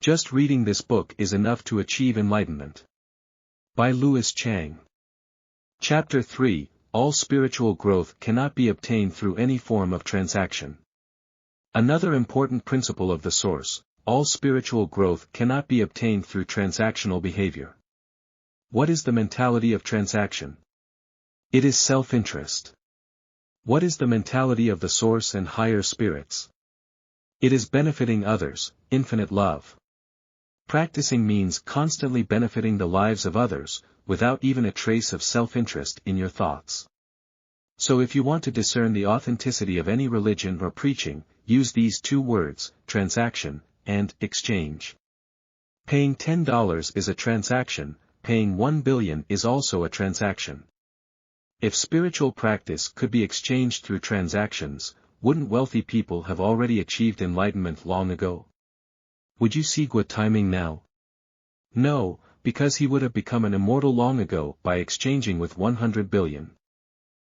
Just reading this book is enough to achieve enlightenment. By Chiang. Chapter 3, All spiritual growth cannot be obtained through any form of transaction. Another important principle of the source, all spiritual growth cannot be obtained through transactional behavior. What is the mentality of transaction? It is self-interest. What is the mentality of the source and higher spirits? It is benefiting others, infinite love. Practicing means constantly benefiting the lives of others, without even a trace of self-interest in your thoughts. So if you want to discern the authenticity of any religion or preaching, use these two words, transaction, and exchange. Paying $10 is a transaction, paying 1 billion is also a transaction. If spiritual practice could be exchanged through transactions, wouldn't wealthy people have already achieved enlightenment long ago? Would you see good timing now? No, because he would have become an immortal long ago by exchanging with 100 billion.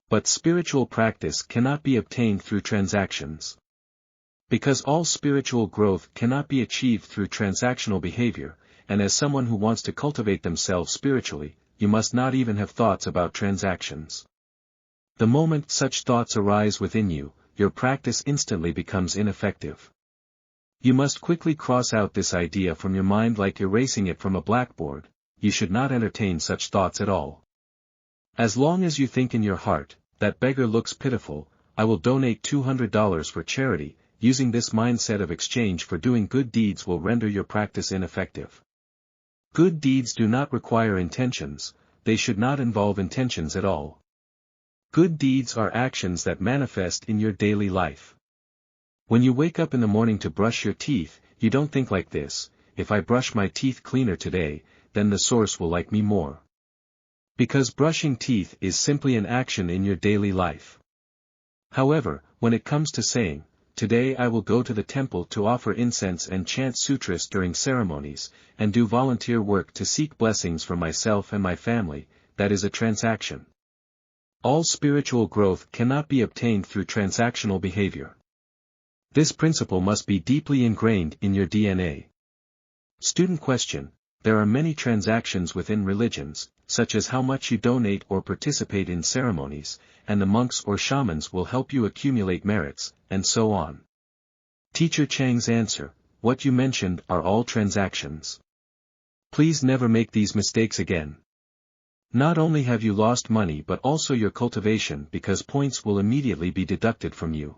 But spiritual practice cannot be obtained through transactions. Because all spiritual growth cannot be achieved through transactional behavior, and as someone who wants to cultivate themselves spiritually, you must not even have thoughts about transactions. The moment such thoughts arise within you, your practice instantly becomes ineffective. You must quickly cross out this idea from your mind like erasing it from a blackboard. You should not entertain such thoughts at all. As long as you think in your heart, that beggar looks pitiful, I will donate $200 for charity, using this mindset of exchange for doing good deeds will render your practice ineffective. Good deeds do not require intentions, they should not involve intentions at all. Good deeds are actions that manifest in your daily life. When you wake up in the morning to brush your teeth, you don't think like this: if I brush my teeth cleaner today, then the source will like me more. Because brushing teeth is simply an action in your daily life. However, when it comes to saying, today I will go to the temple to offer incense and chant sutras during ceremonies, and do volunteer work to seek blessings for myself and my family, that is a transaction. All spiritual growth cannot be obtained through transactional behavior. This principle must be deeply ingrained in your DNA. Student question: there are many transactions within religions, such as how much you donate or participate in ceremonies, and the monks or shamans will help you accumulate merits, and so on. Teacher Chiang's answer: what you mentioned are all transactions. Please never make these mistakes again. Not only have you lost money but also your cultivation, because points will immediately be deducted from you.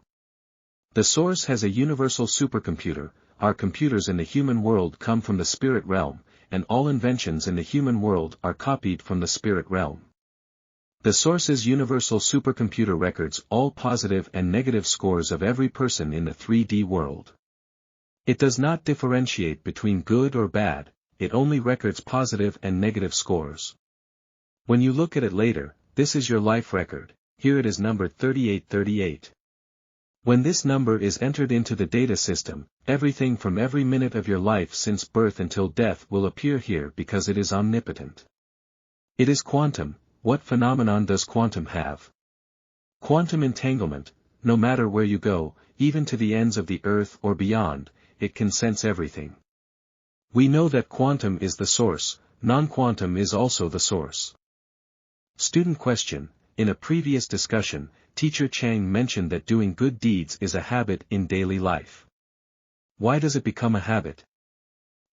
The source has a universal supercomputer. Our computers in the human world come from the spirit realm, and all inventions in the human world are copied from the spirit realm. The source's universal supercomputer records all positive and negative scores of every person in the 3D world. It does not differentiate between good or bad, it only records positive and negative scores. When you look at it later, this is your life record, here it is numbered 3838. When this number is entered into the data system, everything from every minute of your life since birth until death will appear here because it is omnipotent. It is quantum. What phenomenon does quantum have? Quantum entanglement. No matter where you go, even to the ends of the earth or beyond, it can sense everything. We know that quantum is the source, non-quantum is also the source. Student question: in a previous discussion, Teacher Chiang mentioned that doing good deeds is a habit in daily life. Why does it become a habit?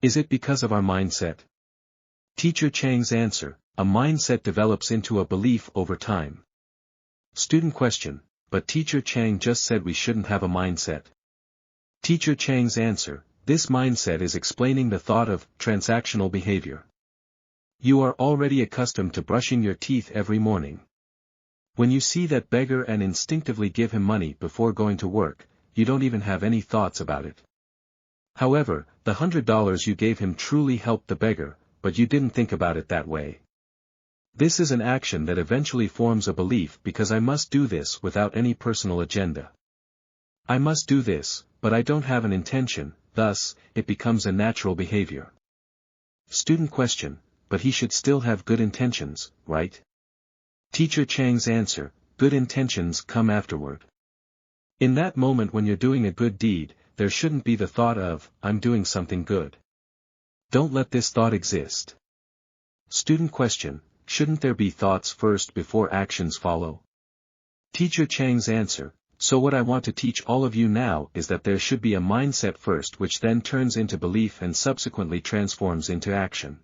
Is it because of our mindset? Teacher Chiang's answer: a mindset develops into a belief over time. Student question: but Teacher Chiang just said we shouldn't have a mindset. Teacher Chiang's answer: this mindset is explaining the thought of transactional behavior. You are already accustomed to brushing your teeth every morning. When you see that beggar and instinctively give him money before going to work, you don't even have any thoughts about it. However, the $100 you gave him truly helped the beggar, but you didn't think about it that way. This is an action that eventually forms a belief because I must do this without any personal agenda. I must do this, but I don't have an intention, thus, it becomes a natural behavior. Student question: but he should still have good intentions, right? Teacher Chiang's answer: good intentions come afterward. In that moment when you're doing a good deed, there shouldn't be the thought of, I'm doing something good. Don't let this thought exist. Student question, shouldn't there be thoughts first before actions follow? Teacher Chiang's answer, so what I want to teach all of you now is that there should be a mindset first which then turns into belief and subsequently transforms into action.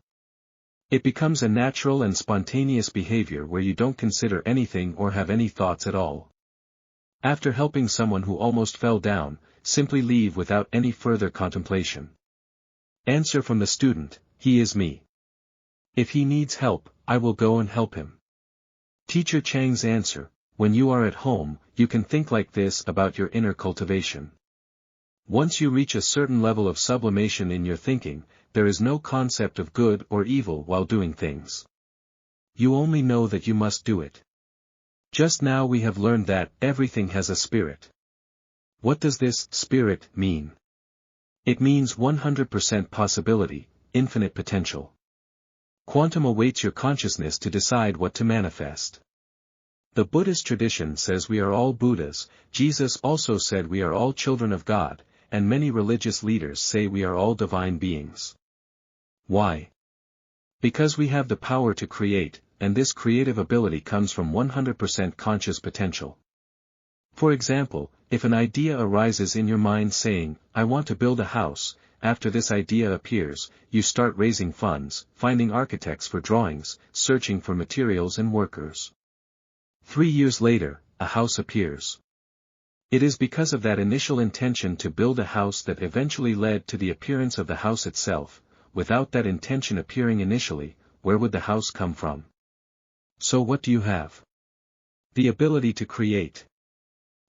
It becomes a natural and spontaneous behavior where you don't consider anything or have any thoughts at all. After helping someone who almost fell down, simply leave without any further contemplation. Answer from the student, he is me. If he needs help, I will go and help him. Teacher Chiang's answer, when you are at home, you can think like this about your inner cultivation. Once you reach a certain level of sublimation in your thinking, there is no concept of good or evil while doing things. You only know that you must do it. Just now we have learned that everything has a spirit. What does this spirit mean? It means 100% possibility, infinite potential. Quantum awaits your consciousness to decide what to manifest. The Buddhist tradition says we are all Buddhas, Jesus also said we are all children of God, and many religious leaders say we are all divine beings. Why? Because we have the power to create, and this creative ability comes from 100% conscious potential. For example, if an idea arises in your mind saying, I want to build a house, after this idea appears, you start raising funds, finding architects for drawings, searching for materials and workers. 3 years later, a house appears. It is because of that initial intention to build a house that eventually led to the appearance of the house itself. Without that intention appearing initially, where would the house come from? So what do you have? The ability to create.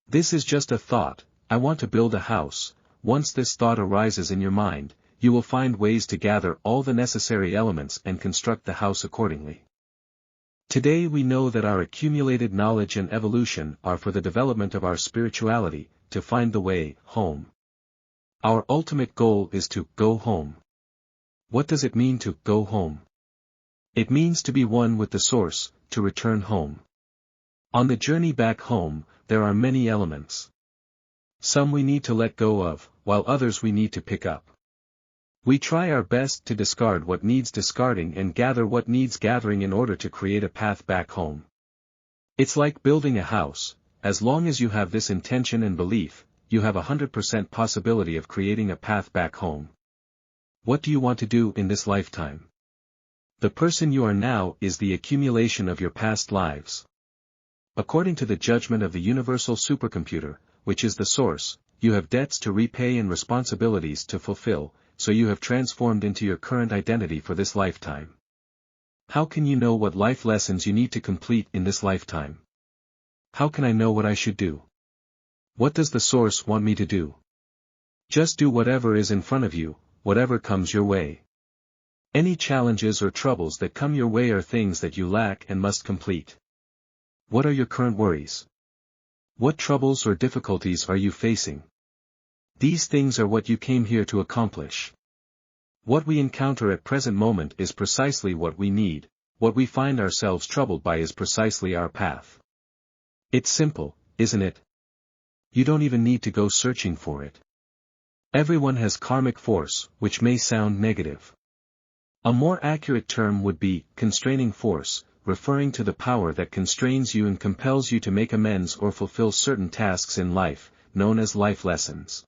This is just a thought, I want to build a house. Once this thought arises in your mind, you will find ways to gather all the necessary elements and construct the house accordingly. Today we know that our accumulated knowledge and evolution are for the development of our spirituality, to find the way home. Our ultimate goal is to go home. What does it mean to go home? It means to be one with the source, to return home. On the journey back home, there are many elements. Some we need to let go of, while others we need to pick up. We try our best to discard what needs discarding and gather what needs gathering in order to create a path back home. It's like building a house, as long as you have this intention and belief, you have 100% possibility of creating a path back home. What do you want to do in this lifetime? The person you are now is the accumulation of your past lives. According to the judgment of the universal supercomputer, which is the source, you have debts to repay and responsibilities to fulfill, so you have transformed into your current identity for this lifetime. How can you know what life lessons you need to complete in this lifetime? How can I know what I should do? What does the source want me to do? Just do whatever is in front of you, whatever comes your way. Any challenges or troubles that come your way are things that you lack and must complete. What are your current worries? What troubles or difficulties are you facing? These things are what you came here to accomplish. What we encounter at present moment is precisely what we need, what we find ourselves troubled by is precisely our path. It's simple, isn't it? You don't even need to go searching for it. Everyone has karmic force, which may sound negative. A more accurate term would be constraining force, referring to the power that constrains you and compels you to make amends or fulfill certain tasks in life, known as life lessons.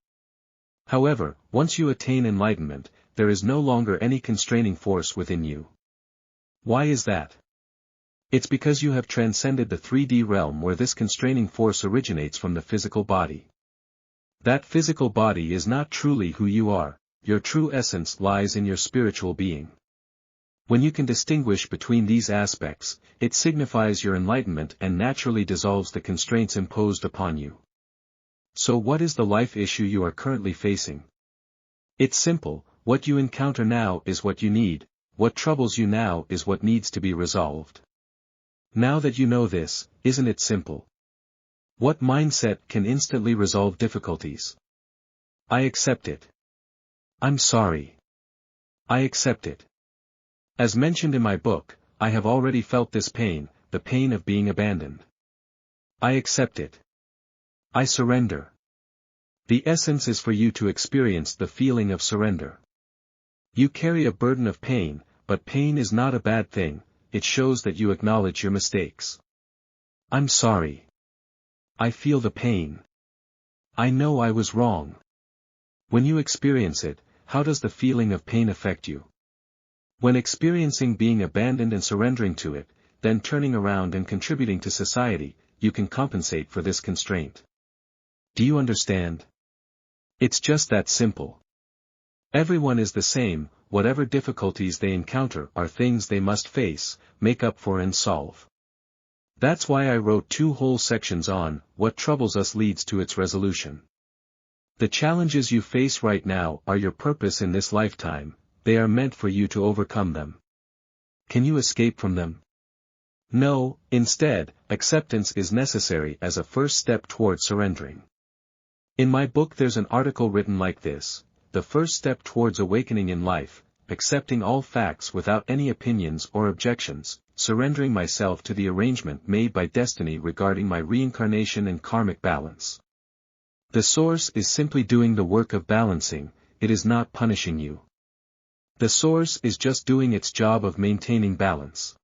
However, once you attain enlightenment, there is no longer any constraining force within you. Why is that? It's because you have transcended the 3D realm where this constraining force originates from the physical body. That physical body is not truly who you are, your true essence lies in your spiritual being. When you can distinguish between these aspects, it signifies your enlightenment and naturally dissolves the constraints imposed upon you. So what is the life issue you are currently facing? It's simple, what you encounter now is what you need, what troubles you now is what needs to be resolved. Now that you know this, isn't it simple? What mindset can instantly resolve difficulties? I accept it. I'm sorry. I accept it. As mentioned in my book, I have already felt this pain, the pain of being abandoned. I accept it. I surrender. The essence is for you to experience the feeling of surrender. You carry a burden of pain, but pain is not a bad thing, it shows that you acknowledge your mistakes. I'm sorry. I feel the pain. I know I was wrong. When you experience it, how does the feeling of pain affect you? When experiencing being abandoned and surrendering to it, then turning around and contributing to society, you can compensate for this constraint. Do you understand? It's just that simple. Everyone is the same, whatever difficulties they encounter are things they must face, make up for and solve. That's why I wrote 2 whole sections on, what troubles us leads to its resolution. The challenges you face right now are your purpose in this lifetime, they are meant for you to overcome them. Can you escape from them? No, instead, acceptance is necessary as a first step toward surrendering. In my book there's an article written like this: the first step towards awakening in life, accepting all facts without any opinions or objections, surrendering myself to the arrangement made by destiny regarding my reincarnation and karmic balance. The source is simply doing the work of balancing, it is not punishing you. The source is just doing its job of maintaining balance.